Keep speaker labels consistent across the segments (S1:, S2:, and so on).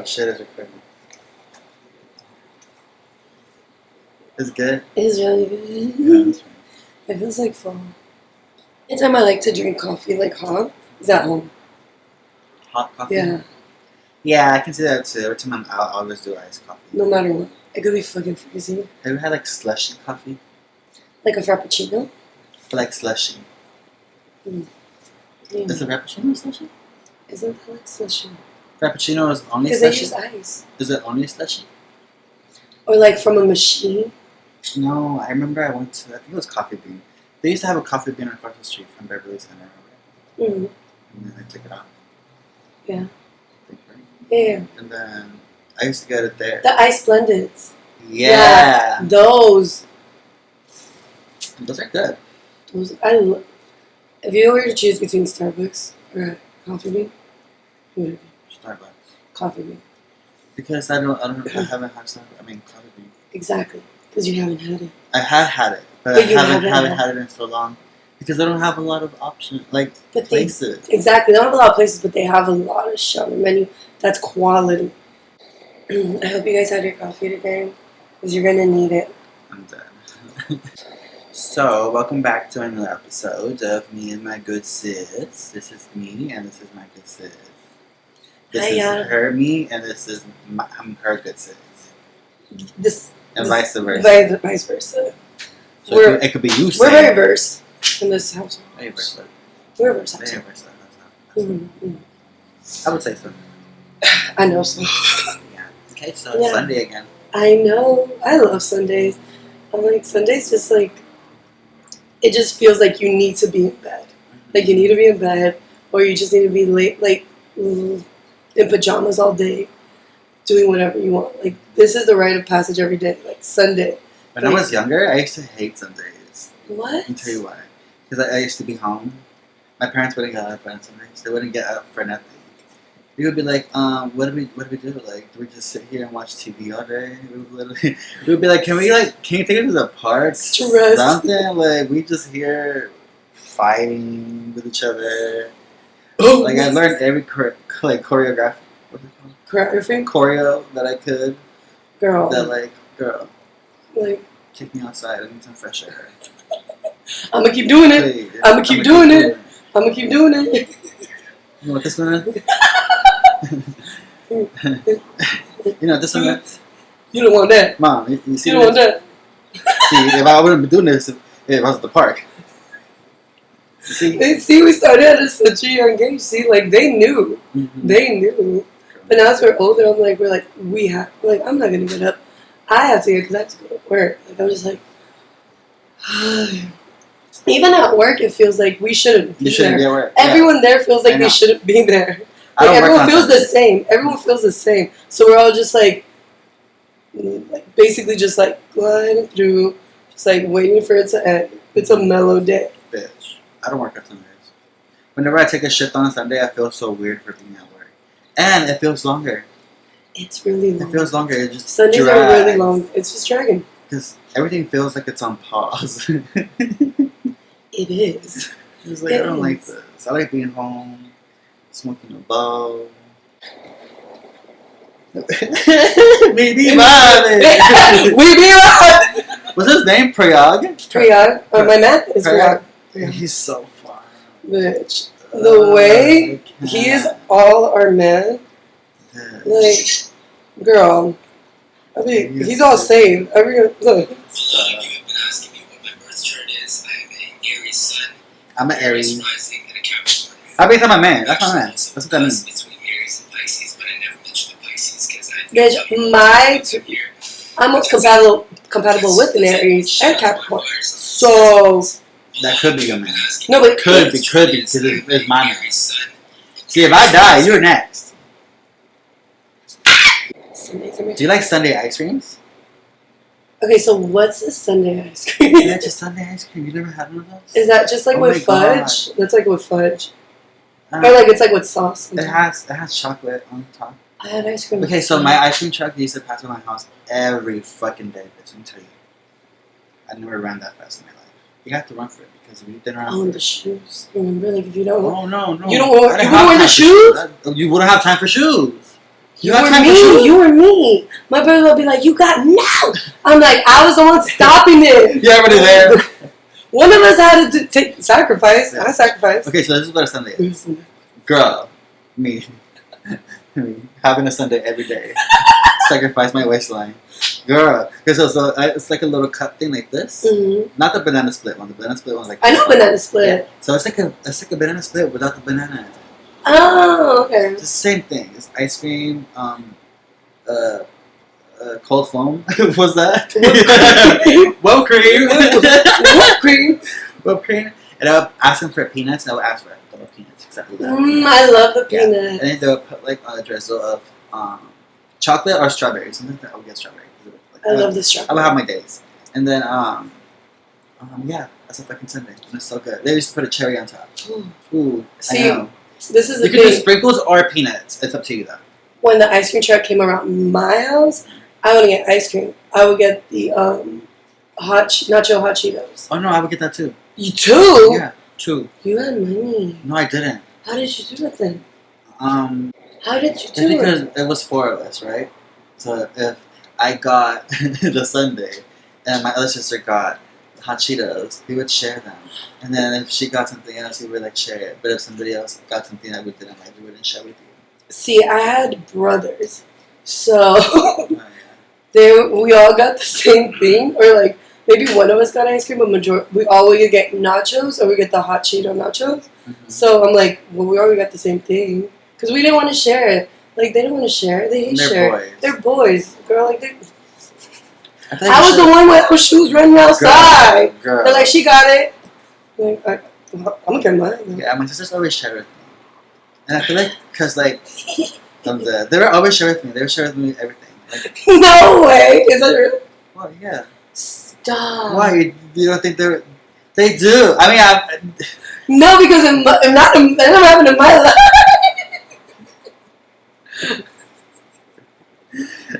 S1: Oh shit, it's recording. It's good?
S2: It's really
S1: Yeah,
S2: good.
S1: that's right.
S2: It feels like fall. Anytime I like to drink coffee like hot, is at home.
S1: Hot coffee?
S2: Yeah,
S1: Yeah, I can see that too. Every time I'm out, I'll just do iced coffee.
S2: no matter what. It could be fucking freezing.
S1: Have you had like slushy coffee?
S2: Like a frappuccino.
S1: Like slushy.
S2: Yeah.
S1: Is a frappuccino slushy?
S2: Isn't that like slushy?
S1: Frappuccino is only
S2: Because they
S1: slushy?
S2: use ice.
S1: Is it only slushy?
S2: Or like from a machine.
S1: No, I remember I went to, I think it was Coffee Bean. They used to have a Coffee Bean across the street from Beverly Center.
S2: Mm.
S1: And then I took it off.
S2: Yeah.
S1: Think, right?
S2: Yeah.
S1: And then I used to get it there.
S2: The ice blendeds.
S1: Yeah.
S2: Those.
S1: Those are good.
S2: If you were to choose between Starbucks or a Coffee Bean, what would it be?
S1: Starbucks.
S2: Coffee Bean.
S1: Because I haven't had Starbucks. I mean, Coffee Bean.
S2: Exactly. Because you haven't had it.
S1: I have had it, but
S2: But
S1: I
S2: you
S1: haven't
S2: haven't
S1: had it in so long. Because I don't have a lot of options, like
S2: But
S1: places.
S2: Exactly. They don't have a lot of places, but they have a lot of shit on the menu. That's quality. I hope you guys had your coffee today, because you're gonna need it.
S1: I'm dead. So, welcome back to another episode of Me and My Good Sis. This is me, and this is my good sis. This is
S2: Hiya.
S1: her me, and this is I'm her good sis. And vice versa.
S2: Vice versa.
S1: So it could be you
S2: We're
S1: saying.
S2: very verse in this household.
S1: Very versa.
S2: We're verse
S1: Very
S2: household.
S1: versa. I would say so.
S2: I know so.
S1: Yeah. Okay, so it's
S2: Yeah.
S1: Sunday again.
S2: I know. I love Sundays. I'm like, Sundays just like, it just feels like you need to be in bed. Like you need to be in bed, or you just need to be late, like in pajamas all day, doing whatever you want. Like this is the rite of passage every day. Like Sunday.
S1: When I was younger, I used to hate Sundays.
S2: What?
S1: Let me tell you why. Because I used to be home. My parents wouldn't get up on Sundays. They wouldn't get up for nothing. We would be like, what do we do? Like, do we just sit here and watch TV all day? We would be like, can you take it to the park?
S2: Stress.
S1: Something like we just here fighting with each other. Like I learned every choreograph. What's it called?
S2: Choreography?
S1: Choreo that I could.
S2: Girl.
S1: That girl,
S2: Like,
S1: take me outside. I need some fresh air.
S2: I'm gonna keep doing it.
S1: Please.
S2: I'm gonna keep doing it. I'm gonna keep doing it.
S1: You know what this one is? You know what this one is?
S2: You don't want that.
S1: Mom, you see
S2: You don't want
S1: this?
S2: that.
S1: See, if I wouldn't be doing this if I was at the park. You see?
S2: They see we started at such a young age. See, like they knew.
S1: Mm-hmm.
S2: They knew. But now as we're older, I'm not gonna get up. I have to get because I have to go to work. Like I'm just like, even at work, it feels like we shouldn't be
S1: You shouldn't be
S2: there.
S1: at work.
S2: Everyone there feels
S1: I
S2: like
S1: know.
S2: they shouldn't be there.
S1: I don't
S2: Like
S1: work
S2: everyone
S1: on
S2: feels the
S1: Sundays.
S2: same. Everyone feels the same. So we're all just like basically just like gliding through, just like waiting for it to end. It's a mellow day.
S1: Bitch, I don't work on Sundays. Whenever I take a shift on a Sunday, I feel so weird for being at work. And it feels longer.
S2: It's really long.
S1: It feels longer. It just
S2: Sundays are really long. It's just dragging.
S1: Because everything feels like it's on pause.
S2: It is.
S1: It's like, I don't like this. I like being home, smoking a bowl. We be vibing.
S2: We be right.
S1: What's his name? Prayag?
S2: Priyag. My man is Priyag.
S1: He's so fun.
S2: Bitch. The way he is all our man. Like, girl. I mean, he's all saved. Look.
S3: A lot of you have been asking me what my birth chart is. I am an Aries sun.
S1: I'm an Aries.
S3: Rising and a Capricorn.
S1: I mean, I'm a man. That's my man. That's what that means.
S3: Between Aries and Pisces, but I never mentioned the Pisces because
S2: I'm most compatible with an Aries and Capricorn. So,
S1: That could be your man.
S2: no, but
S1: Could be, because it's my man. See, if I die, you're next. Do you like Sunday ice creams?
S2: Okay, so what's a Sunday ice cream?
S1: Yeah, just Sunday ice cream. You never had one of those?
S2: Is that just like
S1: Oh
S2: with
S1: my God.
S2: fudge? That's like with fudge.
S1: Uh,
S2: Or like it's like with sauce.
S1: it has chocolate on top.
S2: I had ice cream.
S1: Okay, so my ice cream truck used to pass by my house every fucking day, bitch. Let me tell you. I never ran that fast in my life. You have to run for it because we didn't run
S2: Oh,
S1: for
S2: and
S1: it.
S2: the shoes. Remember, like if you don't,
S1: Oh, no.
S2: You don't want-
S1: I didn't
S2: you wouldn't
S1: have
S2: wear the
S1: time for
S2: shoes?
S1: You wouldn't have time for shoes.
S2: You were me. You were me. My brother would be like, you got no. I'm like, I was the one stopping it.
S1: You're already there.
S2: One of us had to take sacrifice. I sacrificed.
S1: Okay, so this is what a Sunday is. Girl, me. Having a Sunday every day. Sacrifice my waistline. Girl. Because it's like a little cut thing like this.
S2: Mm-hmm.
S1: Not the banana split one. The banana split one's like
S2: I know banana split.
S1: Yeah. So it's like a banana split without the banana.
S2: Oh, okay.
S1: It's the same thing. It's ice cream, cold foam. What's that? Whipped cream.
S2: Whipped cream.
S1: Whipped cream. And I would ask them for peanuts, and I would ask for double peanuts. Exactly that.
S2: I love the
S1: Yeah.
S2: peanuts.
S1: And then they would put like a drizzle of chocolate or strawberries. Something like that. I would get strawberry. Like,
S2: I love the
S1: I
S2: strawberry.
S1: would have my days. And then yeah, that's a fucking Sunday. And it's so good. They used to put a cherry on top. Ooh,
S2: See,
S1: I know.
S2: this is the
S1: You can do
S2: thing.
S1: sprinkles or peanuts. It's up to you though.
S2: When the ice cream truck came around my house, I wouldn't get ice cream. I would get the nacho hot Cheetos.
S1: Oh no, I would get that too.
S2: You too?
S1: Yeah, two.
S2: You had money.
S1: No, I didn't.
S2: How did you do it then?
S1: Um,
S2: How did you
S1: just
S2: do
S1: because
S2: it?
S1: it was 4 of us, right? So if I got the Sunday and my other sister got hot Cheetos, we would share them. And then if she got something else, we would like share it. But if somebody else got something that we didn't like, we wouldn't share with you.
S2: See, I had brothers, so
S1: Oh, yeah.
S2: we all got the same thing, or like maybe one of us got ice cream, but we all would get nachos, or we get the hot Cheeto nachos.
S1: Mhm.
S2: So I'm like, well, we already got the same thing because we didn't want to share it. Like they don't want to share. They hate
S1: They're
S2: share.
S1: boys.
S2: They're boys, girl. Like
S1: I, feel like
S2: I
S1: we
S2: was the
S1: should-
S2: one with those shoes running outside.
S1: Girl.
S2: They're like, she got it. Like, I'm gonna get mine.
S1: Yeah, my sisters always share with me. And I feel like, because like, they were always share with me. They would share with me everything. Like,
S2: No way. Is that real?
S1: well, yeah.
S2: Stop.
S1: Why? You don't think they do? I mean,
S2: No, because it never happened in my life.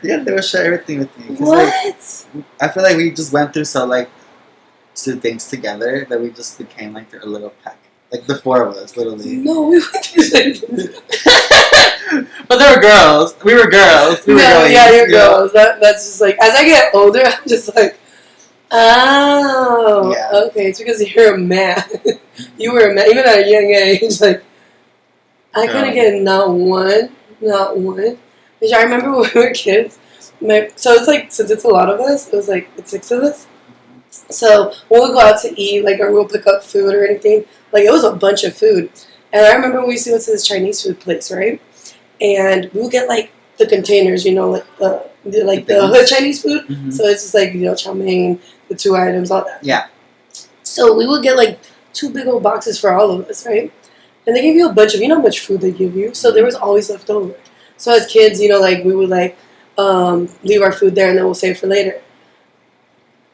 S1: yeah, they would share everything with me. 'Cause, like,
S2: What?
S1: I feel like we just went through two things together that we just became like a little pack. Like the 4 of us, literally.
S2: No, we went through things.
S1: But they were girls. We were girls. We were
S2: No,
S1: girlies,
S2: yeah, you're
S1: you know?
S2: girls. That's just like, as I get older, I'm just like, oh,
S1: Yeah.
S2: okay, it's because you're a man. You were a man, even at a young age. Like, I couldn't get not one. Which I remember when we were kids. So it's like, since it's a lot of us, it was like, it's 6 of us. So when we'll go out to eat, like, or we'll pick up food or anything, like, it was a bunch of food. And I remember when we used to go to this Chinese food place, right? And we'll get, like, the containers, you know, like the hood Chinese food.
S1: Mm-hmm.
S2: So it's just like, you know, chow mein, the 2 items, all that.
S1: Yeah.
S2: So we would get, like, 2 big old boxes for all of us, right? And they give you a bunch of, you know how much food they give you? So there was always left over. So as kids, you know, like, we would, like, leave our food there and then we'll save for later.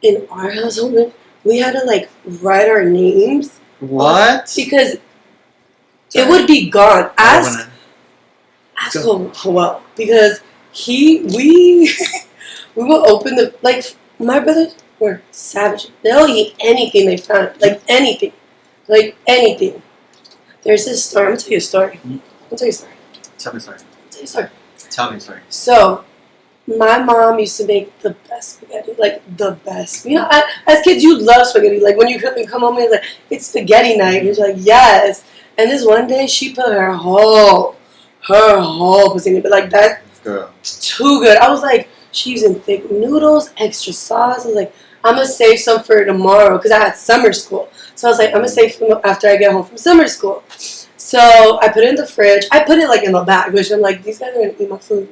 S2: In our household, we had to, like, write our names.
S1: What?
S2: Because
S1: Sorry.
S2: it would be gone.
S1: I
S2: Ask Joel. Because we will open the, like, my brothers were savage. They'll eat anything they found. Like, anything. Like, anything. There's this story. I'm going to tell you a story. I'll tell you a story.
S1: Tell me a story.
S2: I'll tell you a story.
S1: Tell me a story.
S2: So, my mom used to make the best spaghetti, like the best. You know, as kids, you love spaghetti. Like when you come home and it's like, it's spaghetti night. You're like, yes. And this one day, she put her whole pussy in it, but like that,
S1: Girl.
S2: too good. I was like, she's using thick noodles, extra sauce. I was like, I'm gonna save some for tomorrow because I had summer school. So I was like, I'm gonna save some after I get home from summer school. So I put it in the fridge. I put it like in the bag, which I'm like, these guys are gonna eat my food.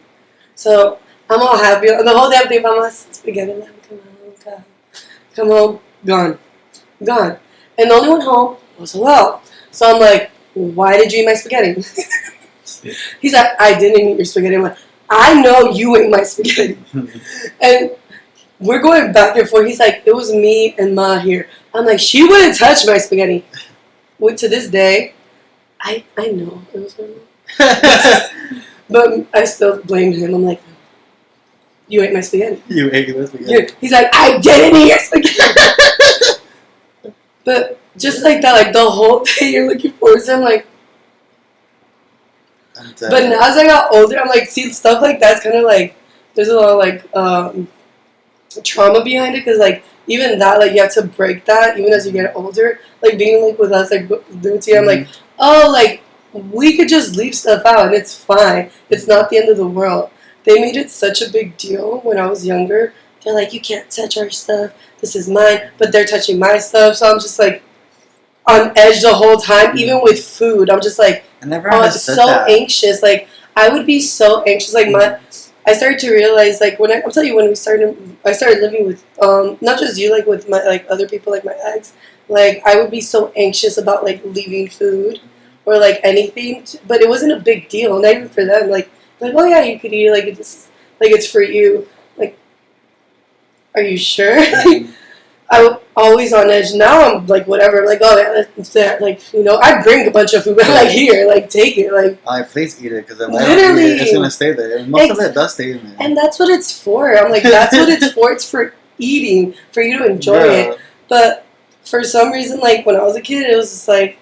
S2: So I'm all happy. The whole damn thing by my spaghetti. I'm like, come home, gone. And the only one home was Joel. So I'm like, why did you eat my spaghetti? He's like, I didn't eat your spaghetti. I'm like, I know you ate my spaghetti. And we're going back and forth. He's like, it was me and Ma here. I'm like, she wouldn't touch my spaghetti. Well, to this day, I know it was my mom. But I still blame him. I'm like, you ate my spaghetti.
S1: You ate my spaghetti.
S2: He's like, I didn't eat your spaghetti. But just like that, like the whole day you're looking forward to it, I'm like, But now as I got older, I'm like, see, stuff like that's kind of like, there's a lot of like trauma behind it, because like even that, like you have to break that even as you get older. Like being like with us, like Lucy, I'm like, oh, like we could just leave stuff out and it's fine. It's not the end of the world. They made it such a big deal when I was younger. They're like, you can't touch our stuff. This is mine. But they're touching my stuff. So I'm just like on edge the whole time. Even with food, I'm just like,
S1: I never
S2: oh, I'm
S1: understood
S2: so
S1: that.
S2: anxious. Like I would be so anxious. Like I started to realize, like when I'll tell you, when I started living with not just you, like with my like other people, like my ex. Like I would be so anxious about like leaving food or like anything, but it wasn't a big deal. Not even for them. Like oh yeah, you could eat. Like it's for you. Like, are you sure? I'm always on edge. Now I'm like whatever. I'm like, oh yeah, it's there. Like, you know, I bring a bunch of food. I'm like, here, like take it. Like,
S1: please eat it, because if I don't eat it, it's gonna stay there. And most of it does stay in there.
S2: And that's what it's for. I'm like, that's what it's for. It's for eating, for you to enjoy it. But for some reason, like when I was a kid, it was just like,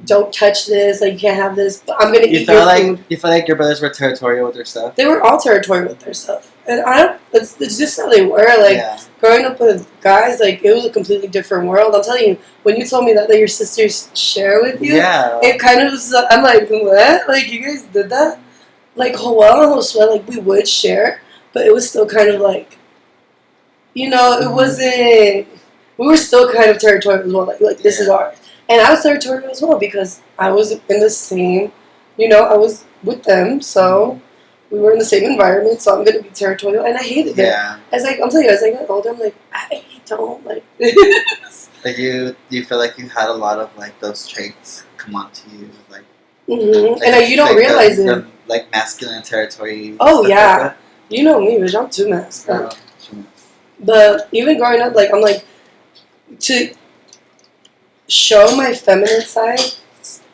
S2: don't touch this. Like you can't have this. But I'm gonna eat your food.
S1: You felt like your brothers were territorial with their stuff.
S2: They were all territorial with their stuff, and I don't. It's just how they were. Like growing up with guys, like it was a completely different world. I'm telling you, when you told me that your sisters share with you, it kind of was. I'm like, what? Like you guys did that? Like Joel and Josue, like we would share, but it was still kind of like, you know, it wasn't. We were still kind of territorial as well. Like this is ours. And I was territorial as well because I was in the same, you know, I was with them, so we were in the same environment, so I'm going to be territorial, and I hated it. As like, I'm telling you, as I got older, I'm like, I don't like this.
S1: Like you feel like you had a lot of like those traits come onto you, like,
S2: and you don't realize it.
S1: Like masculine territory.
S2: Oh yeah, like you know me, bitch. I'm too masculine. But even growing up, like I'm like to show my feminine side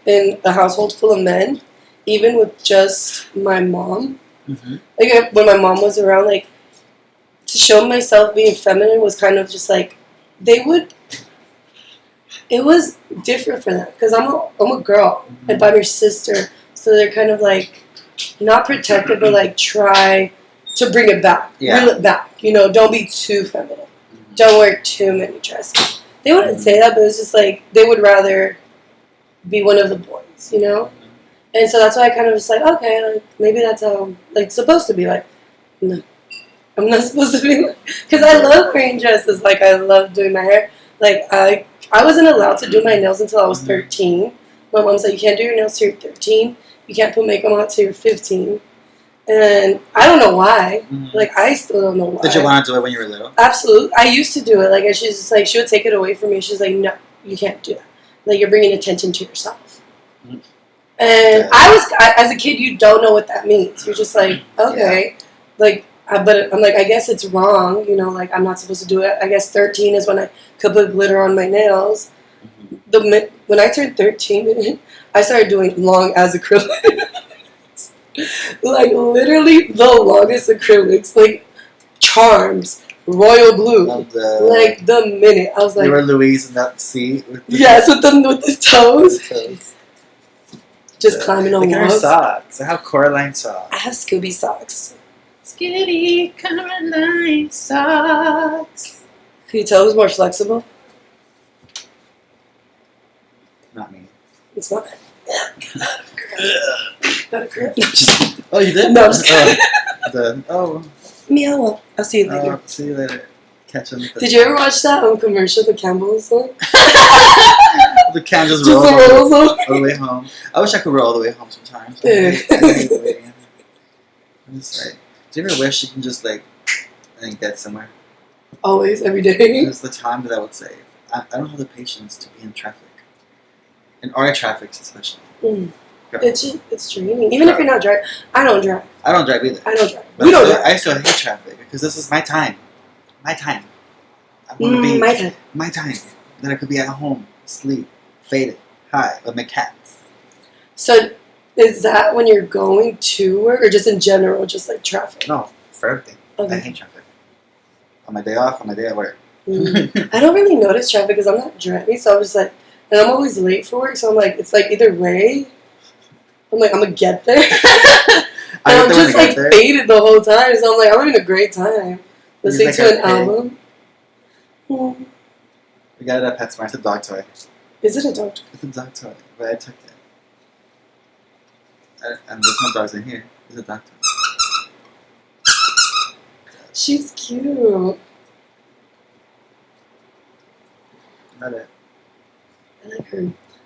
S2: in a household full of men, even with just my mom. Like when my mom was around, like to show myself being feminine was kind of just like it was different for them because I'm a girl and I'm your sister, so they're kind of like not protective but like try to bring it back, reel it back, you know, don't be too feminine, don't wear too many dresses. They wouldn't say that, but it was just like they would rather be one of the boys, you know? And so that's why I kind of was like, okay, like maybe that's how like supposed to be. Like, no, I'm not supposed to be like, because I love wearing dresses. Like I love doing my hair. Like I wasn't allowed to do my nails until I was 13. My mom said you can't do your nails till you're 13. You can't put makeup on till you're 15. And I don't know why. Like, I still don't know why.
S1: Did you want to do it when you were little?
S2: Absolutely. I used to do it. Like, and she's just like, she would take it away from me. She's like, no, you can't do that. Like, you're bringing attention to yourself. And as a kid, you don't know what that means. You're just like, okay. Like, but I'm like, I guess it's wrong. You know, like, I'm not supposed to do it. I guess 13 is when I could put glitter on my nails. When I turned 13, I started doing long-as acrylics. Like, literally the longest acrylics. Like, charms. Royal blue. Like, the minute. I was like...
S1: You were Louise in that seat?
S2: Yes, with the toes. Just climbing on walls.
S1: Look at her socks. I have Coraline socks.
S2: I have Scooby socks.
S1: Scooby Coraline socks.
S2: Can you tell who's more flexible?
S1: Not me.
S2: It's not. Got a curve.
S1: Oh, you did?
S2: No, I'm just kidding. Meow. I'll see you later.
S1: See you later. Catch him.
S2: Did you ever watch that commercial, the Campbell's song?
S1: The can just
S2: rolls
S1: all the way home. I wish I could roll all the way home sometimes. I'm just like, do you ever wish you can just like, get somewhere?
S2: Always, every day.
S1: It's the time that I would save. I don't have the patience to be in traffic. In our traffics especially.
S2: It's draining. Even if you're not driving. I don't drive.
S1: I don't drive either.
S2: I don't drive.
S1: We don't drive. I still hate traffic because this is my time. My time. I want to be
S2: my time.
S1: My time. That I could be at home, sleep, faded, high, with my cats.
S2: So, is that when you're going to work or just in general, just like traffic?
S1: No, for everything. Okay. I hate traffic. On my day off, on my day at work.
S2: I don't really notice traffic because I'm not driving, so I'm just like, and I'm always late for work, so I'm like, it's like either way, I'm like, I'm gonna get there. And
S1: I
S2: I'm
S1: get there when
S2: just
S1: I
S2: like
S1: get there.
S2: faded the whole time. So I'm like, I'm having a great time listening
S1: He's
S2: to
S1: like
S2: an
S1: a pig.
S2: album. Hmm.
S1: We got it at PetSmart. It's a dog toy.
S2: Is it a dog?
S1: It's a dog toy, but I took it. And there's no dogs in here. It's a dog toy.
S2: She's cute.
S1: Not it.
S2: I like her.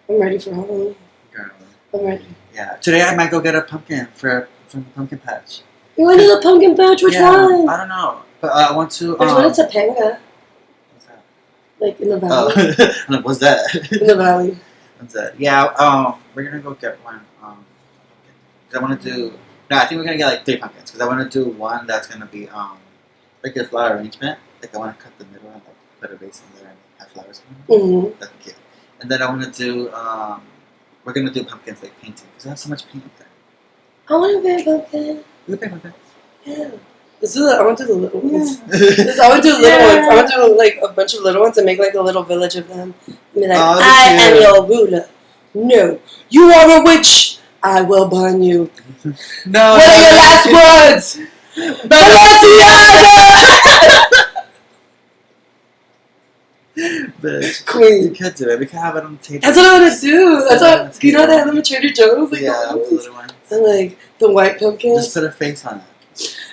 S2: I'm ready for Halloween.
S1: Girl.
S2: I'm ready.
S1: Yeah. Today I might go get a pumpkin from the pumpkin patch.
S2: You went to the pumpkin patch? Which one?
S1: I don't know, but I want to.
S2: There's one in Topanga,
S1: What's that?
S2: like in the valley.
S1: Oh, I'm like, what's that?
S2: In the valley.
S1: What's that? Yeah. We're gonna go get one. 'Cause I want to do. No, I think we're gonna get like 3 pumpkins. Because I want to do one that's gonna be like a flower arrangement. Like I want to cut the middle and like put a vase in there and have flowers.
S2: Mm-hmm.
S1: That's cute. And then I want to do. We're gonna do pumpkins like painting because I have so much paint up there.
S2: I want to be a pumpkin.
S1: You can paint pumpkins.
S2: Yeah. I want to do the little ones.
S1: Yeah.
S2: I want to do little ones. I want to do like a bunch of little ones and make like a little village of them. And be like,
S1: Oh,
S2: I
S1: that's
S2: am
S1: cute.
S2: your ruler. No, you are a witch. I will burn you.
S1: No.
S2: What are your last words?
S1: Bitch.
S2: Queen.
S1: You could do it. We could have it on the table.
S2: That's what I want to do. That's
S1: Yeah,
S2: what, you know they have them at Trader Joe's? Like,
S1: Yeah,
S2: the
S1: the
S2: ones?
S1: little ones.
S2: And like the white pumpkins.
S1: Just put a face on it.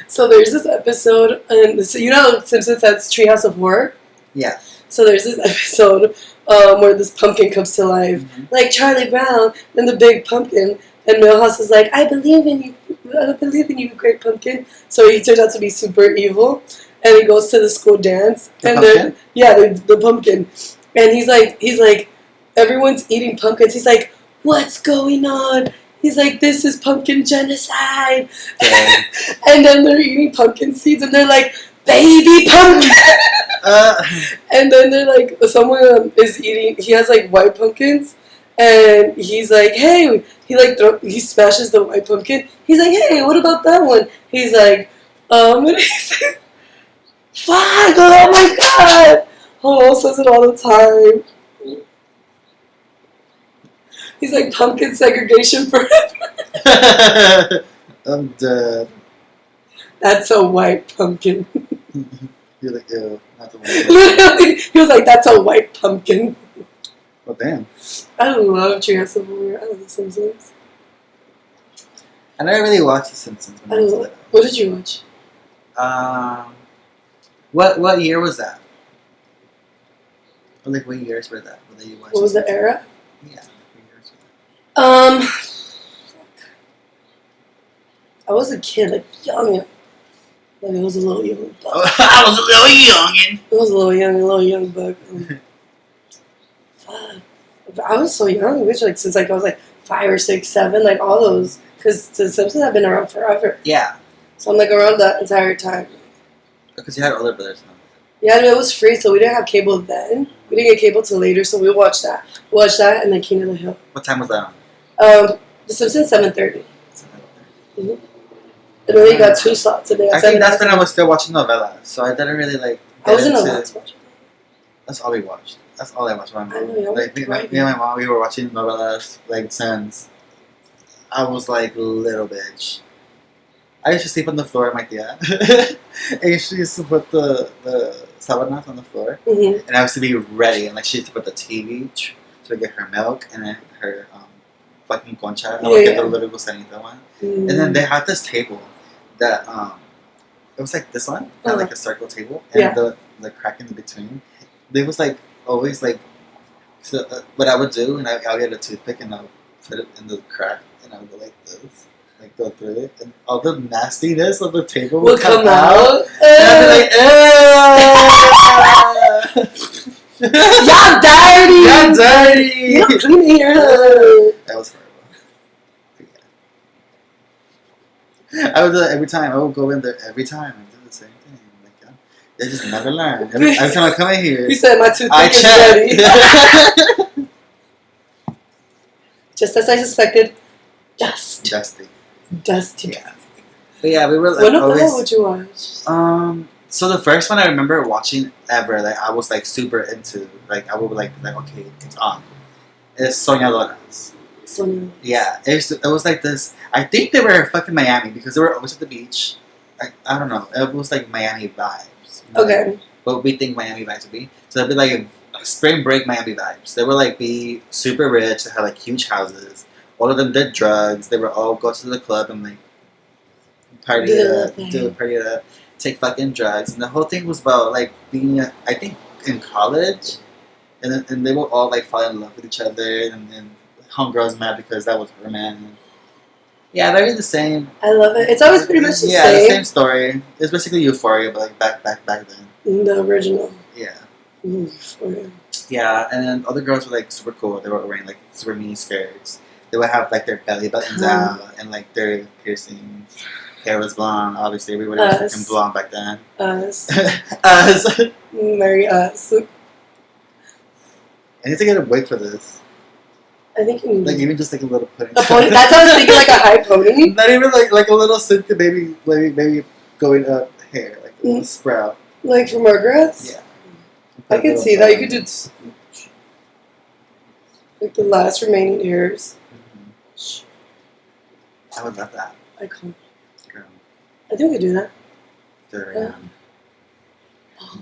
S2: So there's this episode, and so you know Simpsons has Treehouse of Horror?
S1: Yeah.
S2: So there's this episode where this pumpkin comes to life.
S1: Mhm.
S2: Like Charlie Brown and the big pumpkin. And Milhouse is like, I believe in you. I believe in you, great pumpkin. So he turns out to be super evil. And he goes to the school dance.
S1: The
S2: and
S1: pumpkin?
S2: the pumpkin. And he's like, everyone's eating pumpkins. He's like, what's going on? He's like, this is pumpkin genocide.
S1: Yeah.
S2: And then they're eating pumpkin seeds and they're like, baby pumpkin. And then they're like, someone is eating, he has like white pumpkins. And he's like, hey, he smashes the white pumpkin. He's like, hey, what about that one? He's like, what did he say? Fuck, oh my god. Oh, says it all the time. He's like, pumpkin segregation forever.
S1: I'm dead.
S2: That's a white pumpkin.
S1: You're like, ew, not the one.
S2: Literally, he was like, that's a white pumpkin.
S1: Well, damn.
S2: I love Treehouse of Horror. I love The Simpsons.
S1: I never really watched The Simpsons when I was little.
S2: What did you watch?
S1: What year was that? Or like, what years were that? When you watched
S2: What was the era?
S1: Yeah. What years were
S2: I was a kid, like young. Like it was a little young buck.
S1: that? I was a little youngin'.
S2: It was a little young buck. Fuck. I was so young, bitch. Like since like I was like 5 or 6, 7, like all those. Because The Simpsons have been around forever.
S1: Yeah.
S2: So I'm like around that entire time.
S1: Because you had older brothers now.
S2: Yeah, no, it was free, so we didn't have cable then. We didn't get cable till later, so we watched that. We watched that and then King of the Hill.
S1: What time was that on?
S2: The Simpsons 7:30. Mm-hmm. And then you got 2 slots a day.
S1: I think that's when I was still watching novellas, so I didn't really like.
S2: I was in a
S1: into-
S2: lot watching.
S1: That's all we watched. That's all I watched. My
S2: I know,
S1: mom.
S2: yeah,
S1: Like me
S2: right.
S1: and my mom, we were watching novellas like since I was like little bitch. I used to sleep on the floor at my tia. And she used to put the sábanas on the floor,
S2: Mm-hmm.
S1: and I used to be ready. And like she used to put the TV to get her milk and then her fucking concha. I would get the little gusanito one.
S2: Mm-hmm.
S1: And then they had this table that it was like this one, had like a circle table, and
S2: Yeah.
S1: the crack in between. They was like always like, so what I would do, and I'll get a toothpick and I'll put it in the crack, and I'll go like this, like go through it, and all the nastiness of the table
S2: Will
S1: would come
S2: out.
S1: out. And I'd be like,
S2: Y'all dirty!
S1: "You're dirty!"
S2: You don't clean your hood.
S1: That was horrible. Yeah. I would do that every time. I would go in there every time and do the same thing. Like, yeah, they just never learn. Every time I come in here,
S2: He said my toothpick
S1: I
S2: is
S1: check.
S2: ready. Just as I suspected, dusty.
S1: Dusty. Yeah. But yeah, we were like
S2: What
S1: always.
S2: about would you watch?
S1: So the first one I remember watching ever, like I was like super into, like I would like okay, it's on. It's Soñadoras.
S2: So nice.
S1: Yeah, it was like this. I think they were fucking Miami because they were always at the beach. I don't know. It was like Miami vibes. You know,
S2: Okay.
S1: like what we think Miami vibes would be. So it'd be like spring break Miami vibes. They were like be super rich. They had like huge houses. All of them did drugs. They were all go to the club and like party it up, party it up, take fucking drugs. And the whole thing was about like being, I think, in college. And they would all like fall in love with each other. And then homegirl's mad because that was her man. Yeah, very the same.
S2: I love it. It's always pretty much the
S1: Yeah,
S2: same.
S1: the same story. It's basically Euphoria, but like back then.
S2: The original.
S1: Yeah.
S2: Euphoria.
S1: Yeah, and then other girls were like super cool. They were wearing like super mini skirts. They would have like their belly buttons out and like their piercings. Hair was blonde. Obviously, everybody was fucking blonde back then.
S2: Us.
S1: Us.
S2: Marry us.
S1: I need to get a wig for this.
S2: I think you need
S1: like even just like a little pony.
S2: A pony? That's what I was thinking, like a high pony.
S1: Not even like a little Cynthia baby going up hair, like a little sprout.
S2: Like for Margaret's?
S1: Yeah.
S2: I can see that. You could do like the last remaining hairs.
S1: I would love that.
S2: I can't.
S1: Girl.
S2: I think we could do that.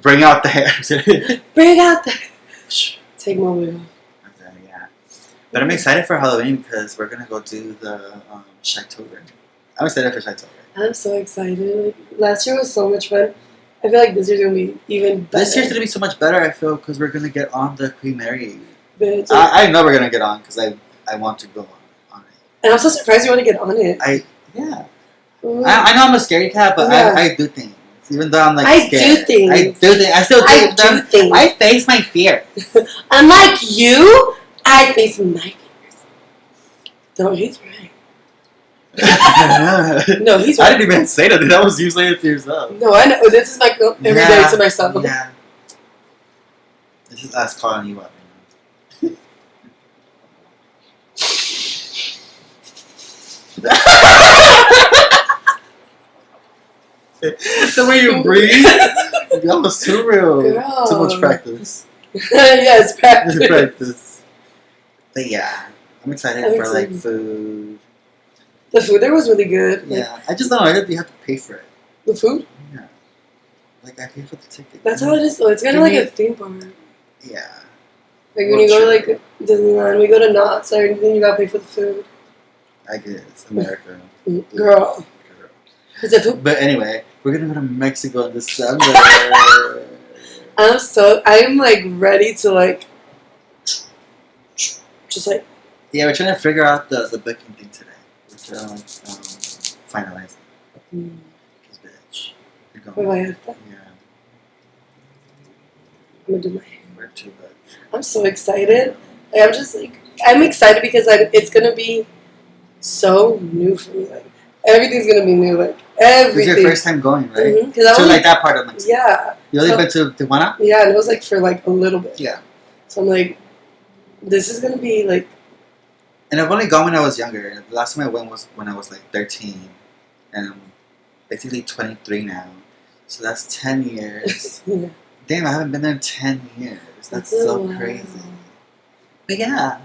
S1: Bring out the hair.
S2: Bring out the take my wig off.
S1: Okay, yeah. But I'm excited for Halloween because we're gonna go do the Shitober. I'm excited for Shitober.
S2: I'm so excited. Like, last year was so much fun. I feel like this year's gonna be even better.
S1: This year's gonna be so much better. I feel because we're gonna get on the Queen Mary.
S2: Bitch.
S1: I know we're gonna get on because I want to go on it.
S2: And I'm so surprised you want to get on it.
S1: Yeah. I know I'm a scary cat, but
S2: yeah.
S1: I do things. Even though I'm like
S2: I
S1: scared.
S2: do things.
S1: I do things. I still do them.
S2: Things.
S1: I face my fear.
S2: Unlike you, I face my fears. No, he's right. No, he's right.
S1: I didn't even say that. That was you saying it to yourself.
S2: No, I know. This is my every day to myself.
S1: Yeah. This is us calling you up. The way you breathe, that was too real.
S2: Girl.
S1: Too much practice.
S2: Yes, practice.
S1: Practice. But yeah, I'm excited for like food.
S2: The food there was really good.
S1: Yeah, I just don't know. You have to pay for it.
S2: The food?
S1: Yeah. Like I pay for the ticket.
S2: That's how it is though. It's kind of like a theme park.
S1: Yeah.
S2: Like when you go to like Disneyland, we go to Knott's or anything, you gotta pay for the food.
S1: I guess America.
S2: Girl. Is it food?
S1: But anyway, we're gonna go to Mexico in December.
S2: I'm like ready to like just like.
S1: Yeah, we're trying to figure out the booking thing today. We're trying to like finalize it. Cause bitch, you're going.
S2: Yeah. I'm gonna do my hair.
S1: We're too good.
S2: I'm so excited. Like, I'm excited because it's gonna be so new for me. Like everything's gonna be new. Like everything.
S1: It's your first time going, right?
S2: Mm-hmm.
S1: To like that part of Mexico.
S2: Yeah.
S1: You only been to Tijuana?
S2: Yeah, and it was like for like a little bit.
S1: Yeah.
S2: So I'm like, this is gonna be like.
S1: And I've only gone when I was younger. The last time I went was when I was like 13, and I'm basically 23 now. So that's 10 years.
S2: Yeah.
S1: Damn, I haven't been there in 10 years. That's so crazy. But yeah.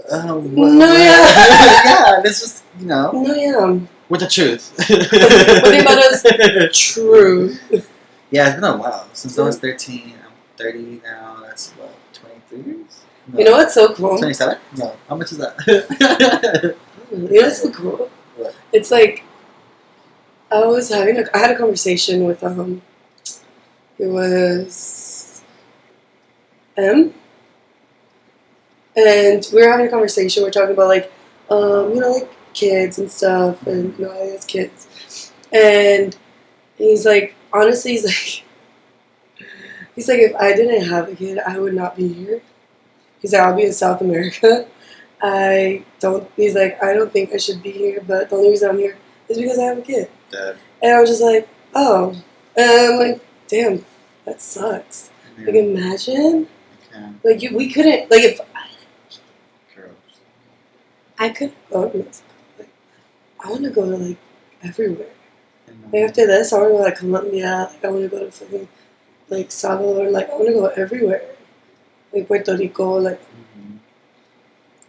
S1: Yeah, it's just,
S2: No, yeah.
S1: with the truth.
S2: What thing about us? True.
S1: Yeah, it's been a while. Since I was 13, I'm 30 now. That's what, 23 years? No.
S2: You know what's so cool?
S1: 27? No. How much is that?
S2: You know what's so cool?
S1: What?
S2: It's like, I had a conversation with, it was M. And we were having a conversation. We're talking about like, like kids and stuff, and I has kids. And he's like, honestly, he's like, if I didn't have a kid, I would not be here. He's like, I'll be in South America. He's like, I don't think I should be here, but the only reason I'm here is because I have a kid.
S1: Dad.
S2: And I was just like, oh. And I'm like, damn, that sucks.
S1: Yeah.
S2: Like, imagine.
S1: Okay.
S2: Like, we couldn't, like, if
S1: Girls.
S2: I could go to Mexico. Like, I want to go to, like, everywhere. Like, after this, I want to go to, like, Colombia. Like, I want to go to fucking, like, Salvador. Like, I want to go everywhere. Like, Puerto Rico. Like,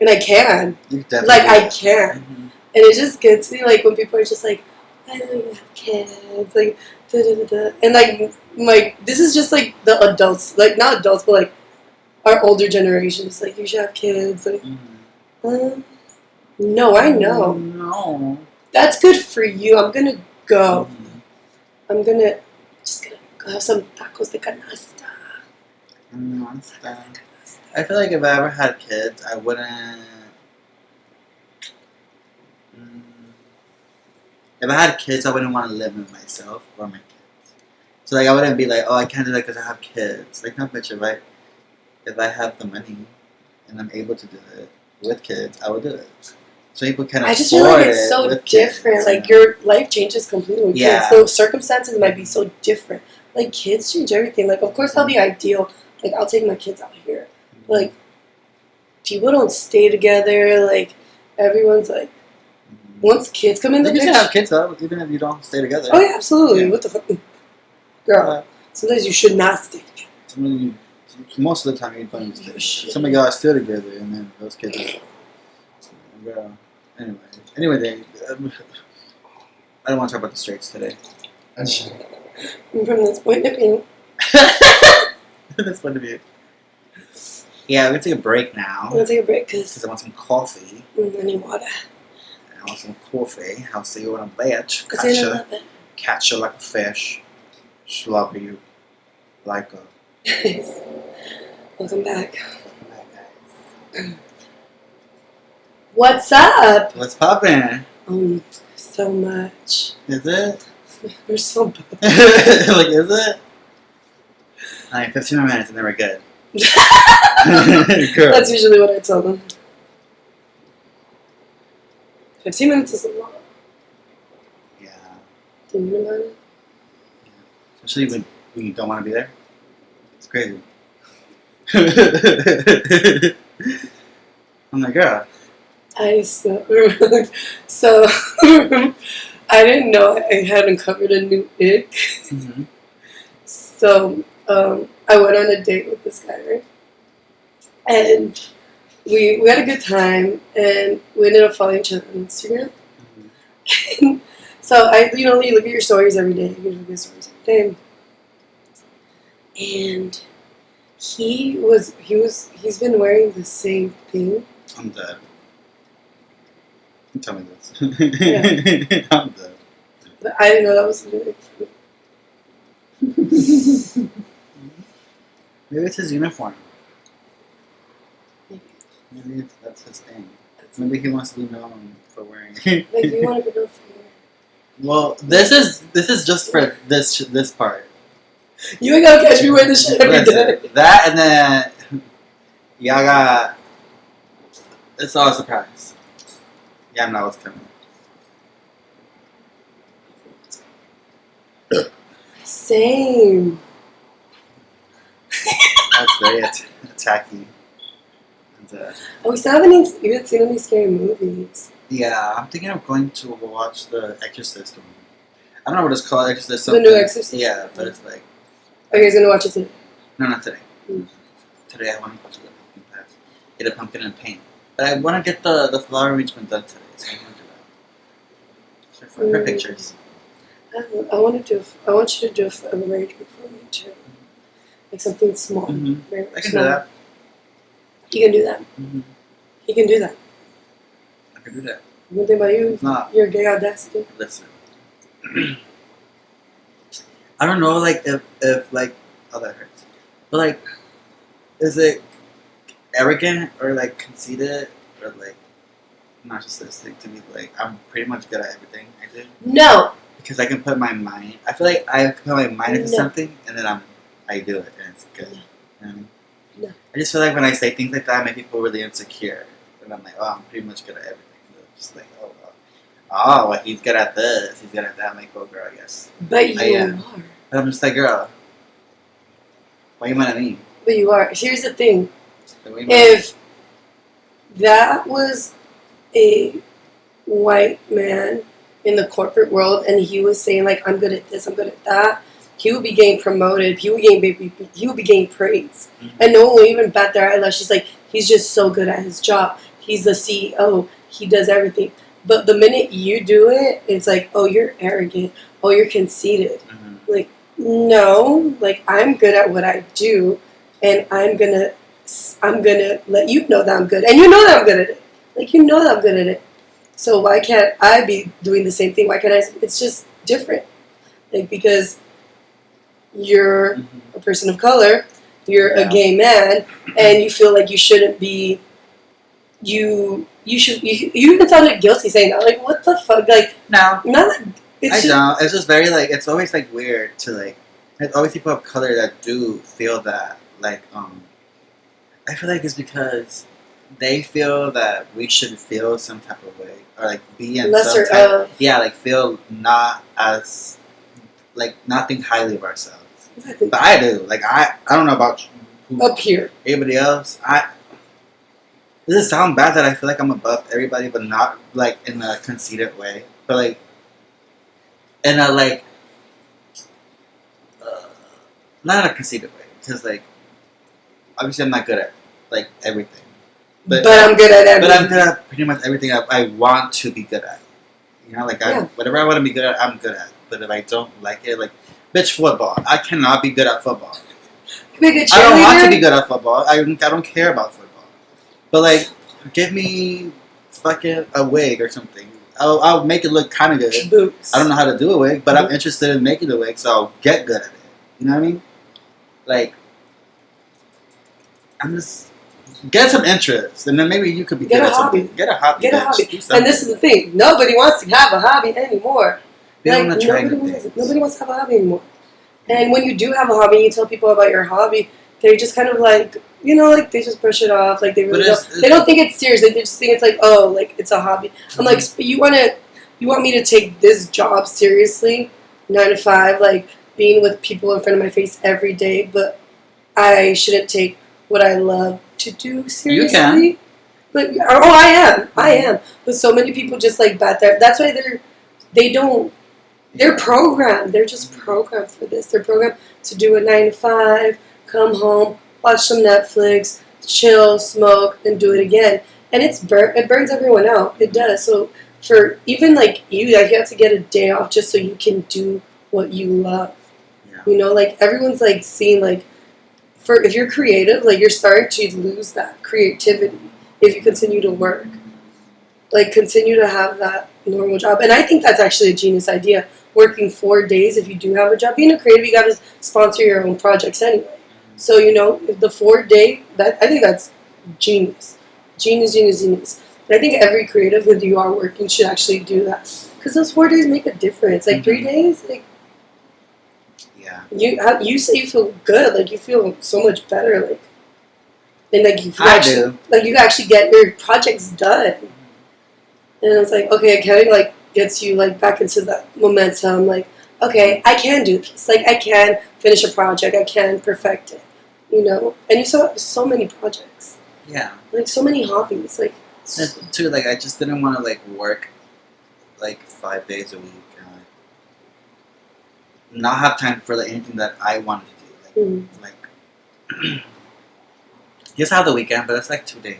S2: And I can.
S1: You definitely
S2: Like,
S1: do
S2: I
S1: that.
S2: can.
S1: Mhm.
S2: And it just gets me, like, when people are just like, I don't even have kids. Like, da-da-da-da. And, like, this is just, like, the adults. Like, not adults, but, like, our older generations. Like, you should have kids. Like, no, I know.
S1: No.
S2: That's good for you. I'm going to go.
S1: Mhm.
S2: I'm going to just gonna go have some tacos de canasta.
S1: I feel like if I ever had kids, I wouldn't. Mm, If I had kids, I wouldn't want to live with myself or my kids. So like, I wouldn't be like, oh, I can't do that because I have kids. Like, no, bitch. If I have the money and I'm able to do it with kids, I would do it. So people can afford
S2: I just feel like it's
S1: it
S2: so
S1: with
S2: different.
S1: kids,
S2: Like,
S1: you know?
S2: your life changes completely with
S1: Yeah.
S2: kids. So circumstances might be so different. Like, kids change everything. Like, of course, that'll be ideal. Like, I'll take my kids out here. Like, people don't stay together. Like, everyone's like, once kids come in the
S1: You can
S2: picture.
S1: have kids though, even if you don't stay together.
S2: Oh, yeah, absolutely.
S1: Yeah.
S2: What the fuck? Girl, sometimes you should not stay together.
S1: Most of the time, you don't stay
S2: You
S1: together.
S2: should.
S1: Some of y'all are still together, and then those kids. Girl. Anyway, I don't want to talk about the straights today.
S2: And from this point of view,
S1: That's fun to be. Yeah, we're gonna take a break now
S2: I'm going to take a break
S1: because
S2: because
S1: I want some coffee.
S2: I need water.
S1: I want some coffee. I'll see you in a bit.
S2: I'll see you in a little bit.
S1: Catch you like a fish. Slobber you like a.
S2: Welcome back. What's up?
S1: What's poppin'?
S2: So much.
S1: Is it?
S2: We're so bad.
S1: Like, is it? Alright, 15 more minutes and then we're good. Girl.
S2: That's usually what I tell them. 15 minutes is a lot.
S1: Yeah.
S2: Thinking about it.
S1: Especially when you don't want to be there. It's crazy. I'm like, girl.
S2: So I didn't know I had uncovered a new ick.
S1: Mm-hmm.
S2: So I went on a date with this guy, right? And we had a good time, and we ended up following each other on Instagram.
S1: Mm-hmm.
S2: So you look at your stories every day. You look at your stories every day. And he's been wearing the same thing.
S1: I'm dead. Tell me this.
S2: Yeah.
S1: I'm dead.
S2: But I didn't know that was something like
S1: Maybe it's his uniform. Maybe that's his thing. Maybe he wants to be known for wearing.
S2: like you want to be known for your.
S1: Well, this is just for this part.
S2: You ain't gotta catch me wearing this shit every day.
S1: Listen, that and then y'all got. It's all a surprise. Yeah, I know what's coming.
S2: Same.
S1: That's very tacky. And,
S2: We still haven't even seen any scary movies.
S1: yeah, I'm thinking of going to watch The Exorcist one. I don't know what it's called. Exorcist.
S2: The
S1: Something.
S2: new Exorcist?
S1: Yeah, but it's like
S2: Are you guys gonna watch it today?
S1: no, not today.
S2: Mm.
S1: Today I want to go to the pumpkin patch, get a pumpkin and paint. But I want to get the flower arrangement done today, so I'm gonna do that. For
S2: Mm.
S1: pictures.
S2: I want you to do a arrangement for me too. Like something small.
S1: Mm-hmm.
S2: Very
S1: I can
S2: small.
S1: do that.
S2: You can do that.
S1: Mm-hmm.
S2: He can do that.
S1: I can do that.
S2: One thing about you,
S1: It's not.
S2: your gay audacity.
S1: Listen. I don't know, like if like, oh, that hurts. But like, is it arrogant or like conceited or like narcissistic to be like I'm pretty much good at everything I do
S2: No.
S1: because I can put my mind. I feel like I can put my mind into
S2: No.
S1: something and then I do it and it's good.
S2: No.
S1: You know what I mean?
S2: No.
S1: I just feel like when I say things like that, I make people really insecure. And I'm like, oh, I'm pretty much good at everything. They're just like, oh, well, he's good at this, he's good at that. I'm like, oh, girl, I guess.
S2: But you
S1: am.
S2: are.
S1: But I'm just like, girl, why you mad at me?
S2: But you are. Here's the thing.
S1: Like, why you mad at me?
S2: If that was a white man in the corporate world and he was saying like I'm good at this, I'm good at that, he would be getting promoted. He would be getting praise,
S1: Mhm.
S2: and no one would even bat their eyelash. She's like he's just so good at his job. he's the CEO. He does everything. But the minute you do it, it's like, oh, you're arrogant. Oh, you're conceited. Like, no, like I'm good at what I do, and I'm gonna let you know that I'm good, and you know that I'm good at it. Like you know that I'm good at it. So why can't I be doing the same thing? Why can't I? It's just different. Like because you're a person of color, you're a gay man, and you feel like you shouldn't be. You should. You even sounded guilty saying that. Like what the fuck? Like
S1: No,
S2: not. It's
S1: I
S2: just,
S1: don't. It's just very like it's always like weird to like. There's always people of color that do feel that like I feel like it's because they feel that we should feel some type of way or like be in
S2: lesser
S1: some type.
S2: of.
S1: Yeah, like feel not as like not think highly of ourselves.
S2: Exactly.
S1: But I do. Like I don't know about
S2: Up here.
S1: anybody else. Does it sound bad that I feel like I'm above everybody, but not like in a conceited way, but like in a like uh, not in a conceited way, because like obviously I'm not good at like everything,
S2: But I'm good at
S1: but
S2: everything.
S1: I'm good at pretty much everything I want to be good at. You know, like whatever I want to be good at, I'm good at. But if I don't like it, like bitch, football, I cannot be good at football.
S2: Be a good
S1: I don't want to
S2: cheerleader.
S1: be good at football. I don't care about football. But like, give me fucking a wig or something. I'll make it look kind of good.
S2: Boots.
S1: I don't know how to do a wig, but I'm
S2: Boots.
S1: interested in making a wig, so I'll get good at it. You know what I mean? Like, I'm just get some interest, and then maybe you could be
S2: Get
S1: good
S2: a
S1: at something.
S2: hobby.
S1: Get a hobby.
S2: Get a
S1: bitch.
S2: hobby.
S1: Do something.
S2: And this is the thing. Nobody wants to have a hobby anymore.
S1: People
S2: Like
S1: want to try
S2: nobody
S1: new
S2: wants.
S1: things.
S2: Nobody wants to have a hobby anymore. And when you do have a hobby, you tell people about your hobby. They just kind of like like they just brush it off. Like they really don't. They don't think it's serious. They just think it's like like it's a hobby. I'm like, you want me to take this job seriously, 9 to 5, like being with people in front of my face every day, but I shouldn't take what I love to do seriously.
S1: You can.
S2: But I am. But so many people just like bat there. That's why they don't. They're programmed. They're just programmed for this. They're programmed to do a 9 to 5, come home, watch some Netflix, chill, smoke, and do it again. And it burns everyone out. It does. So for even like you, like you have to get a day off just so you can do what you love.
S1: Yeah.
S2: Like everyone's like seeing like if you're creative, like you're starting to lose that creativity if you continue to work. Like continue to have that normal job. And I think that's actually a genius idea. Working 4 days if you do have a job. Being a creative, you gotta sponsor your own projects anyway. So, if the 4 day I think that's genius. Genius. And I think every creative when you are working should actually do that. Because those 4 days make a difference. Like 3 days, like
S1: Yeah.
S2: you say you feel good, like you feel so much better, like and like you
S1: I
S2: actually
S1: do.
S2: like you actually get your projects done. And it's like, okay, it kind of like gets you like back into that momentum. Like, okay, I can do this. Like, I can finish a project. I can perfect it. And you still have so many projects.
S1: Yeah.
S2: Like so many hobbies. Like,
S1: And too, like I just didn't want to like work like 5 days a week and like not have time for like anything that I wanted to do. Like just have the weekend, but it's like 2 days.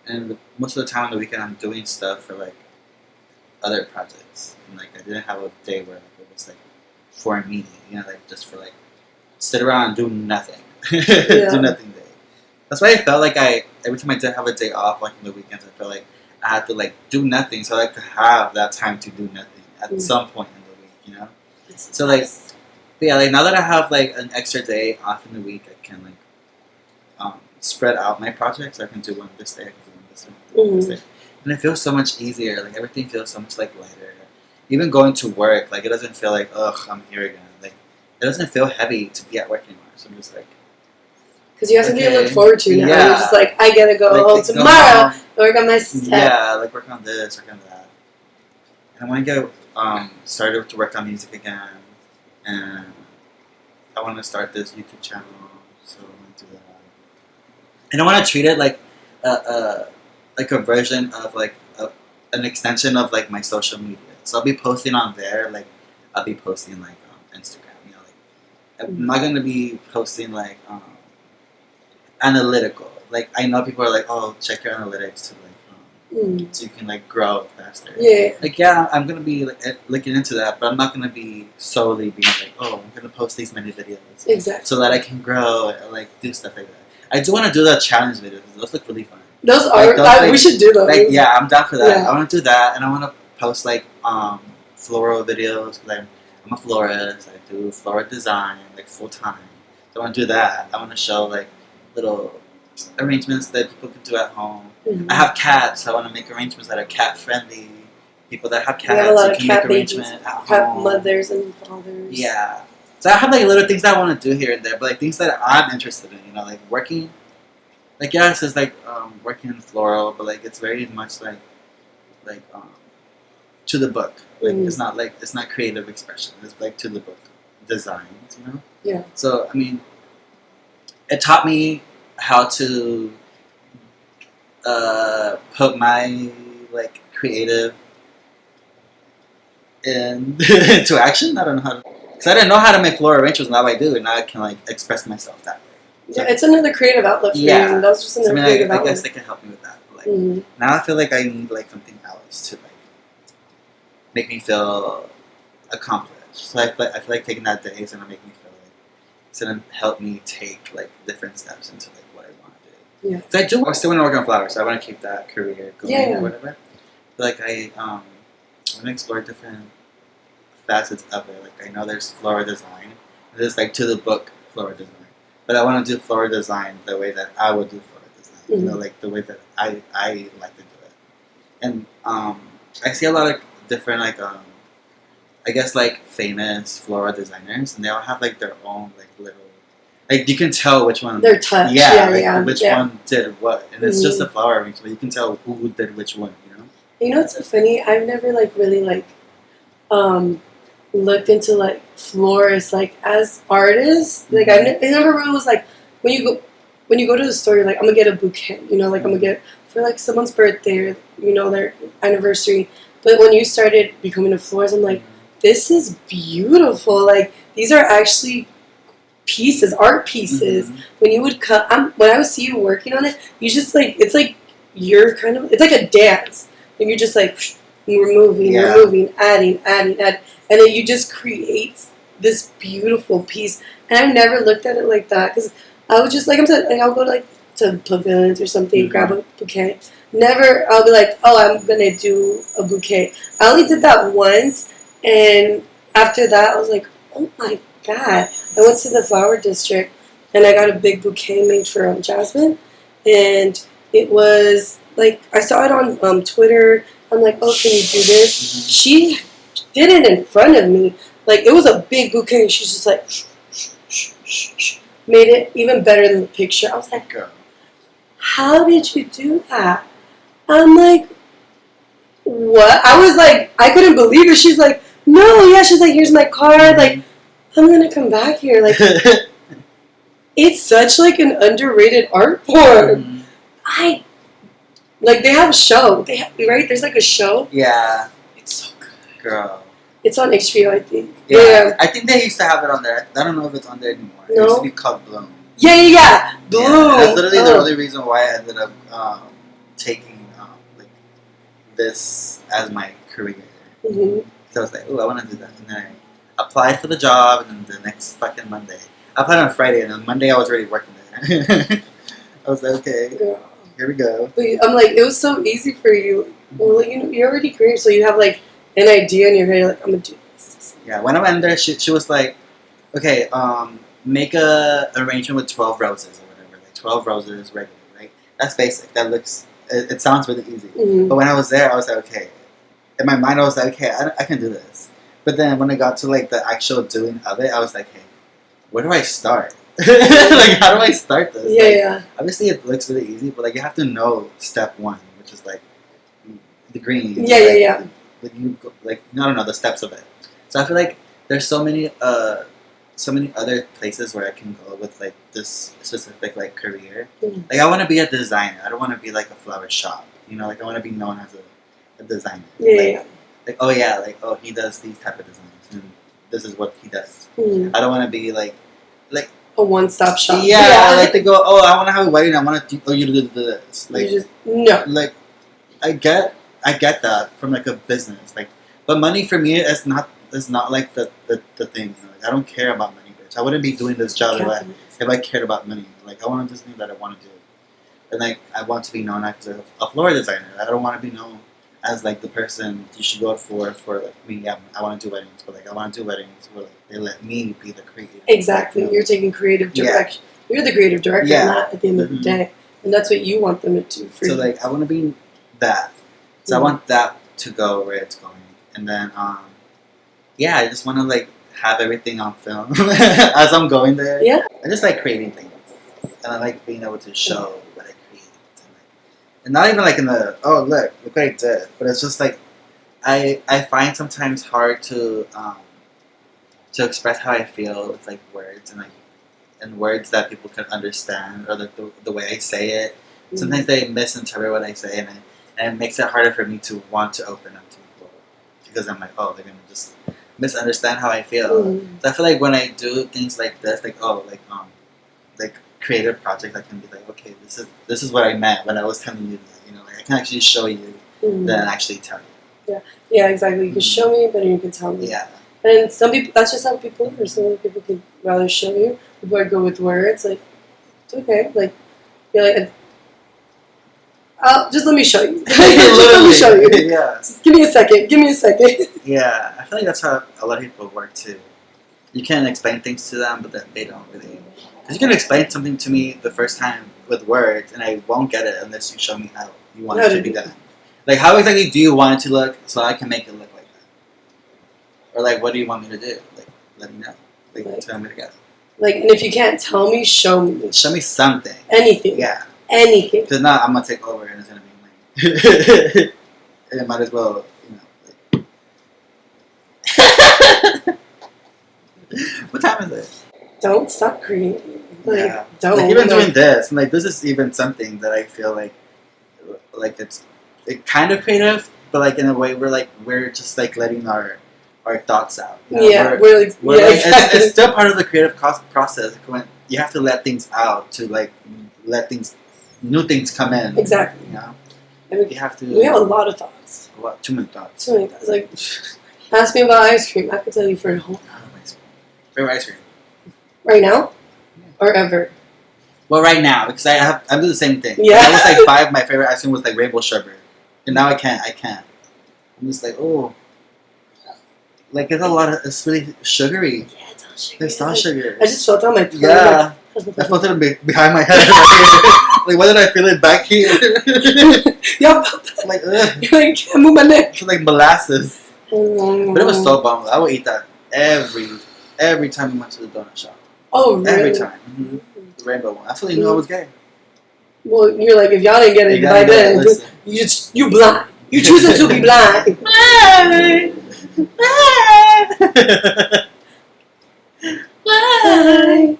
S1: And most of the time on the weekend, I'm doing stuff for like other projects. And like I didn't have a day where like, it was like for me, like just for like sit around and do nothing, do nothing day. That's why I felt like every time I did have a day off, like on the weekends, I felt like I had to like do nothing, so I could have that time to do nothing at some point in the week, So like, yeah, like now that I have like an extra day off in the week, I can like spread out my projects. I can do one this day, I can do one this day, this day, and it feels so much easier. Like everything feels so much like lighter. Even going to work, like it doesn't feel like I'm here again. Like it doesn't feel heavy to be at work anymore. So I'm just like.
S2: Because you have something to look forward to now.
S1: Yeah.
S2: You're just like, I gotta go home tomorrow, work on my stuff.
S1: Yeah, like work on this, work on that. And I want to get started to work on music again. And I want to start this YouTube channel. So I want to do that. And I want to treat it like a version of like an extension of like my social media. So I'll be posting on there. Like I'll be posting like on Instagram. Like I'm not gonna be posting like analytical. Like I know people are like, oh, check your analytics to like so you can like grow faster.
S2: Yeah.
S1: Like yeah, I'm gonna be like looking into that, but I'm not gonna be solely being like, oh, I'm gonna post these many videos
S2: Exactly.
S1: so that I can grow and like do stuff like that. I do want to do the challenge videos. Those look really fun.
S2: Those
S1: Like,
S2: are. We should do those.
S1: Like yeah, I'm down for that.
S2: Yeah.
S1: I want to do that, and I want to post like floral videos because I'm a florist. I do floral design like full time. So I want to do that. I want to show like little arrangements that people can do at home.
S2: Mm-hmm.
S1: I have cats, so I want to make arrangements that are cat friendly. People that have cats,
S2: We have a lot
S1: you
S2: of
S1: can
S2: cat
S1: make
S2: babies,
S1: arrangement at
S2: cat
S1: home.
S2: mothers and fathers.
S1: Yeah. So I have like little things that I want to do here and there, but like things that I'm interested in, you know, like working. Like yeah, it says like working in floral, but like it's very much like to the book. Like it's not creative expression. It's like to the book designs, you know.
S2: Yeah.
S1: So I mean, it taught me how to put my like creative into action. I don't know how to, because I didn't know how to make floral arrangements. Now I do, and now I can like express myself that way. So,
S2: Yeah, it's another creative outlet for you. And that was just another creative outlet.
S1: I guess they can help me with that. But, like now I feel like I need like something else to like make me feel accomplished. So I feel like taking that day is gonna make me feel like it's gonna help me take like different steps into like what I want to do.
S2: Yeah.
S1: So I still want to work on flowers. So I want to keep that career going or whatever. But like I want to explore different facets of it. Like I know there's floral design. There's like to the book floral design. But I want to do floral design the way that I would do floral design. You know, like the way that I like to do it. And I see a lot of different like I guess like famous floral designers, and they all have like their own like little like you can tell which one
S2: their touch.
S1: Which one did what, and it's just a flower arrangement. You can tell who did which one. You know.
S2: You know what's so funny? I've never like really like looked into like florists like as artists. Like I never really was like when you go to the store, you're like I'm gonna get a bouquet. You know, like I'm gonna get for like someone's birthday or you know their anniversary. But when you started becoming a florist, I'm like, this is beautiful. Like these are actually pieces, art pieces. When you would cut, when I would see you working on it, you just like it's like you're kind of it's like a dance. And you're just like removing, adding, and then you just create this beautiful piece. And I never looked at it like that because I would just like I'm saying, like I'll go like to pavilions or something, grab a bouquet. Never, I'll be like, oh, I'm gonna do a bouquet. I only did that once, and after that, I was like, oh my god. I went to the flower district, and I got a big bouquet made for Jasmine, and it was like I saw it on Twitter. I'm like, oh, can you do this? She did it in front of me. Like it was a big bouquet. And she's just like, made it even better than the picture. I was like, how did you do that? I'm like, what? I was like, I couldn't believe it. She's like, no, yeah. She's like, here's my card. Like, I'm gonna come back here. Like, it's such like an underrated art form. Like they have a show. They have, right? There's like a show.
S1: Yeah.
S2: It's so good.
S1: Girl.
S2: It's on HBO, I think.
S1: Yeah. I think they used to have it on there. I don't know if it's on there anymore.
S2: No.
S1: It used to be called Bloom.
S2: Yeah. Bloom.
S1: Yeah, that's literally the only reason why I ended up taking like this as my career. So I was like, oh, I want to do that. And then I applied for the job, and then the next fucking Monday. I applied on Friday, and then Monday I was already working there. I was like, okay, here we go.
S2: But I'm like, it was so easy for you. Well, like, you know, you're already creative, so you have like an idea in your head. You're like, I'm gonna do this.
S1: Yeah, when I went there, she was like, okay, make a arrangement with 12 roses or whatever, like 12 roses regular, right? That's basic. That looks, it sounds really easy. But when I was there, I was like, okay. In my mind, I was like, okay, I can do this. But then when I got to like the actual doing of it, I was like, hey, where do I start? Like, how do I start this?
S2: Yeah.
S1: Obviously, it looks really easy, but like you have to know step one, which is like the green.
S2: Yeah.
S1: Like you like I don't know the steps of it. So I feel like there's so many other places where I can go with like this specific like career. Like I want to be a designer. I don't want to be like a flower shop. You know, like I want to be known as a designer. Like oh yeah, like oh he does these type of designs and this is what he does. I don't want to be like
S2: a one-stop shop.
S1: Yeah, like to go. Oh, I want to have a wedding. I want you to do this. Like
S2: you just no.
S1: Like I get that from like a business, like, but money for me is not like the thing. You know? Like, I don't care about money, bitch. I wouldn't be doing this job if I cared about money. Like I want to do something that I want to do, and like I want to be known as a floor designer. I don't want to be known as like the person you should go for like. I mean, yeah, I want to do weddings, but like I want to do weddings where like, they let me be the creative.
S2: Exactly,
S1: Like,
S2: you're taking creative direction. Yeah. You're the creative director,
S1: Yeah.
S2: not at the end of the day, and that's what you want them to do for you.
S1: So like I want to be that. So I want that to go where it's going, and then yeah, I just want to like have everything on film as I'm going there.
S2: Yeah.
S1: I just like creating things, and I like being able to show what I create, and not even like in the look what I did, but it's just like I find sometimes hard to express how I feel with like words and words that people can understand, or like the way I say it. Sometimes they misinterpret what I say, and it makes it harder for me to want to open up to people because I'm like, oh, they're gonna just misunderstand how I feel. So I feel like when I do things like this, like like creative projects, I can be like, okay, this is what I meant when I was telling you that. You know, like I can actually show you than actually tell you.
S2: Yeah, exactly. You can show me, but you can tell me.
S1: Yeah.
S2: And some people, that's just how people are. Some people can rather show you. People are good with words. Like, it's okay. Like, you're like, just let me show you. Just let me show you.
S1: Yeah.
S2: Just give me a second. Give me a second.
S1: Yeah, I feel like that's how a lot of people work too. You can explain things to them, but then they don't really. Because you can explain something to me the first time with words, and I won't get it unless you show me how you want it to be done. Like, how exactly do you want it to look so I can make it look like that? Or, like, what do you want me to do? Like, let me know. Like tell me to go. Like,
S2: and if you can't tell me, show me.
S1: Show me something.
S2: Anything.
S1: Yeah.
S2: Anything.
S1: Because now I'm going to take over and it's going to be lame. And it might as well, you know. Like. What time is it?
S2: Don't stop creating. Like,
S1: yeah.
S2: Don't.
S1: Like, even doing this, and like, this is even something that I feel like it's kind of creative, but like in a way where like we're just like letting our thoughts out. You know?
S2: Yeah, we're
S1: like,
S2: exactly.
S1: it's still part of the creative process. When you have to let things out to like let new things come in.
S2: Exactly.
S1: You know,
S2: and
S1: you have to.
S2: We have a lot of thoughts.
S1: What? Too many thoughts.
S2: Too many thoughts. Like, ask me about ice cream. I could tell you for a whole.
S1: Favorite ice cream.
S2: Right now, or ever.
S1: Well, right now, because I do the same thing.
S2: Yeah.
S1: When I was like 5, my favorite ice cream was like rainbow sherbet, and now I can't. I'm just like, oh, like it's really sugary.
S2: Yeah, it's all sugary.
S1: It's all sugar.
S2: I just felt it on my throat.
S1: Yeah, I felt it behind my head. Like, why did I feel it back here?
S2: Yup.
S1: Like, ugh.
S2: You're like, can't move my neck.
S1: It's like molasses. But it was so bomb. I would eat that every time we went to the donut shop.
S2: Oh, really?
S1: Every time. Mm-hmm. The rainbow one. I feel like you knew I was gay.
S2: Well, you're like, if y'all didn't get it by then, you blind. You choosing to be blind. Blind.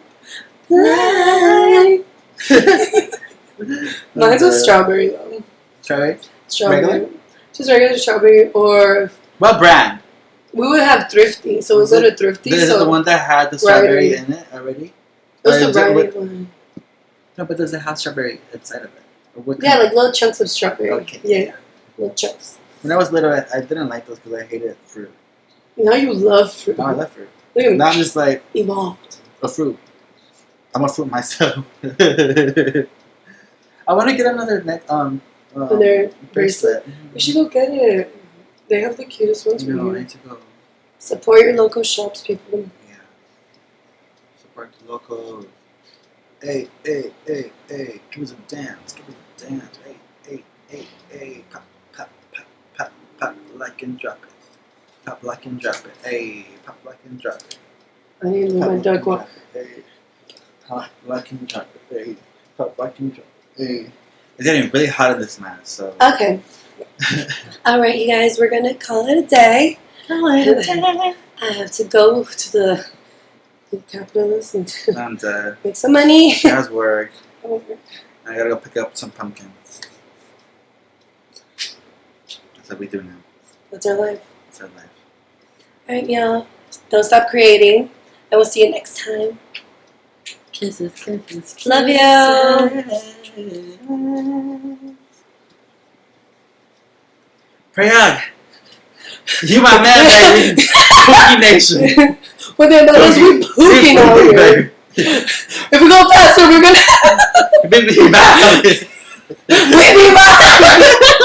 S2: Mine's a strawberry though.
S1: Strawberry?
S2: Strawberry.
S1: Regular?
S2: Just regular strawberry, or
S1: What brand?
S2: we would have Thrifty, so we go to Thrifty.
S1: This is the one that had the strawberry in it already?
S2: What's the Rite one?
S1: No, but does it have strawberry inside of it? Or what
S2: Yeah, like little chunks of strawberry.
S1: Okay.
S2: Yeah, little chunks.
S1: When I was little, I didn't like those because I hated fruit.
S2: Now you love fruit.
S1: Now I love fruit.
S2: Look at me.
S1: Now I'm just like
S2: Evolved.
S1: a fruit. I'm a fruit myself. I want to get another
S2: Another bracelet. You should go get it. They have the cutest ones for you.
S1: I need to go.
S2: Support your local shops, people.
S1: Yeah. Support the local. Hey, hey, hey, hey. Give us a dance. Give us a dance. Hey, hey, hey, hey. Pop, pop, pop, pop, pop, like and drop it. Pop, like and drop it. Hey, pop, like and drop it.
S2: I need to leave my duck walk.
S1: Hey, pop, like and drop it. Hey, pop, like and drop it. Hey. It's getting really hot in this mask, so.
S2: Okay. Alright, you guys, we're gonna call it a day. I have to go to the capitalist and make some money.
S1: How's work? I gotta go pick up some pumpkins. That's what we do now.
S2: That's our life.
S1: That's our life.
S2: Alright, y'all. Don't stop creating. And we'll see you next time.
S1: Kisses, kisses.
S2: Love you.
S1: Prayag, you my man, baby. Pookie Nation.
S2: What the hell is we pooking out here?
S1: Baby.
S2: If we go faster, we're gonna.
S1: Baby, bye.
S2: We be back.